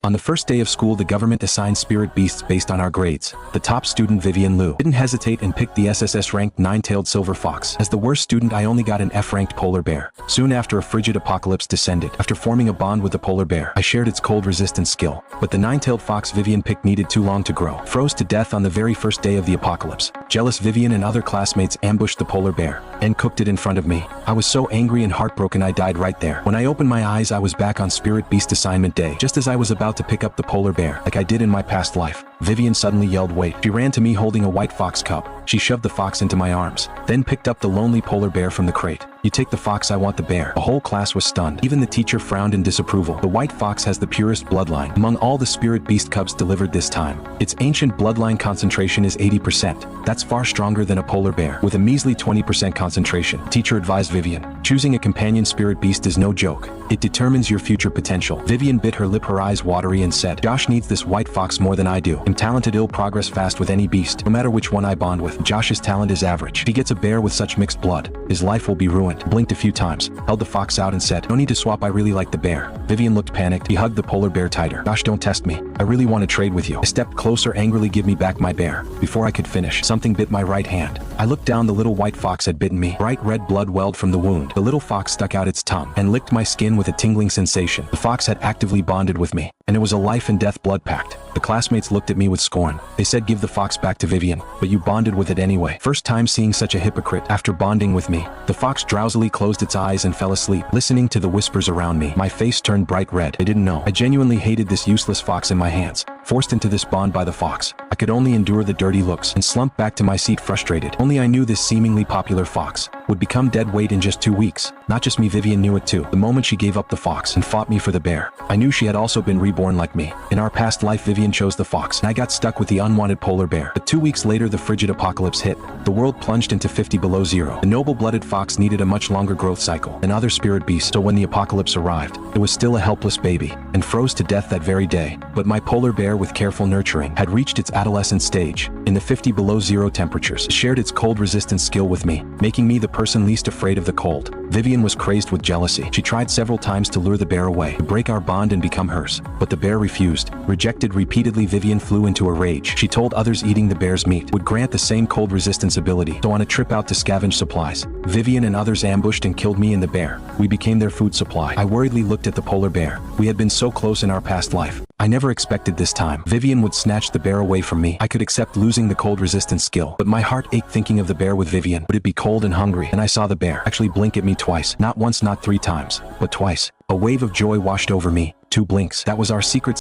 On the first day of school, the government assigned spirit beasts based on our grades. The top student, Vivian Liu, didn't hesitate and picked the SSS-ranked 9-tailed silver fox. As the worst student, I only got an F-ranked polar bear. Soon after, a frigid apocalypse descended. After forming a bond with the polar bear, I shared its cold resistance skill. But the 9-tailed fox Vivian picked needed too long to grow. Froze to death on the very first day of the apocalypse. Jealous Vivian and other classmates ambushed the polar bear and cooked it in front of me. I was so angry and heartbroken I died right there. When I opened my eyes, I was back on Spirit Beast assignment day. Just as I was about to pick up the polar bear, like I did in my past life, Vivian suddenly yelled, "Wait." She ran to me holding a white fox cub. She shoved the fox into my arms, then picked up the lonely polar bear from the crate. "You take the fox, I want the bear." The whole class was stunned. Even the teacher frowned in disapproval. The white fox has the purest bloodline among all the spirit beast cubs delivered this time. Its ancient bloodline concentration is 80%. That's far stronger than a polar bear, with a measly 20% concentration. Teacher advised Vivian, "Choosing a companion spirit beast is no joke. It determines your future potential." Vivian bit her lip, her eyes watery, and said, "Josh needs this white fox more than I do. I'm talented, I'll progress fast with any beast, no matter which one I bond with. Josh's talent is average. If he gets a bear with such mixed blood, his life will be ruined." Blinked a few times, held the fox out and said, "No need to swap, I really like the bear." Vivian looked panicked. He hugged the polar bear tighter. "Josh, don't test me. I really want to trade with you." I stepped closer, angrily, "Give me back my bear." Before I could finish, something bit my right hand. I looked down, the little white fox had bitten me. Bright red blood welled from the wound. The little fox stuck out its tongue and licked my skin with a tingling sensation. The fox had actively bonded with me, and it was a life and death blood pact. The classmates looked at me with scorn. They said, "Give the fox back to Vivian." "But you bonded with it anyway." First time seeing such a hypocrite. After bonding with me, the fox drowsily closed its eyes and fell asleep, listening to the whispers around me. My face turned bright red. I didn't know. I genuinely hated this useless fox in my hands. Forced into this bond by the fox, I could only endure the dirty looks and slump back to my seat frustrated. Only I knew this seemingly popular fox would become dead weight in just 2 weeks. Not just me, Vivian knew it too. The moment she gave up the fox and fought me for the bear, I knew she had also been reborn like me. In our past life, Vivian chose the fox, and I got stuck with the unwanted polar bear. But 2 weeks later, the frigid apocalypse hit. The world plunged into 50 below zero. The noble-blooded fox needed a much longer growth cycle than other spirit beasts, so when the apocalypse arrived, it was still a helpless baby and froze to death that very day. But my polar bear, with careful nurturing, had reached its adolescent stage. In the 50 below zero temperatures, it shared its cold resistance skill with me, making me the person least afraid of the cold. Vivian was crazed with jealousy. She tried several times to lure the bear away, to break our bond and become hers. But the bear refused. Rejected repeatedly, Vivian flew into a rage. She told others eating the bear's meat would grant the same cold resistance ability. So on a trip out to scavenge supplies, Vivian and others ambushed and killed me and the bear. We became their food supply. I worriedly looked at the polar bear. We had been so close in our past life. I never expected this time Vivian would snatch the bear away from me. I could accept losing the cold resistance skill, but my heart ached thinking of the bear with Vivian. Would it be cold and hungry? And I saw the bear actually blink at me twice. Not once, not 3 times, but twice. A wave of joy washed over me. 2 blinks. That was our secret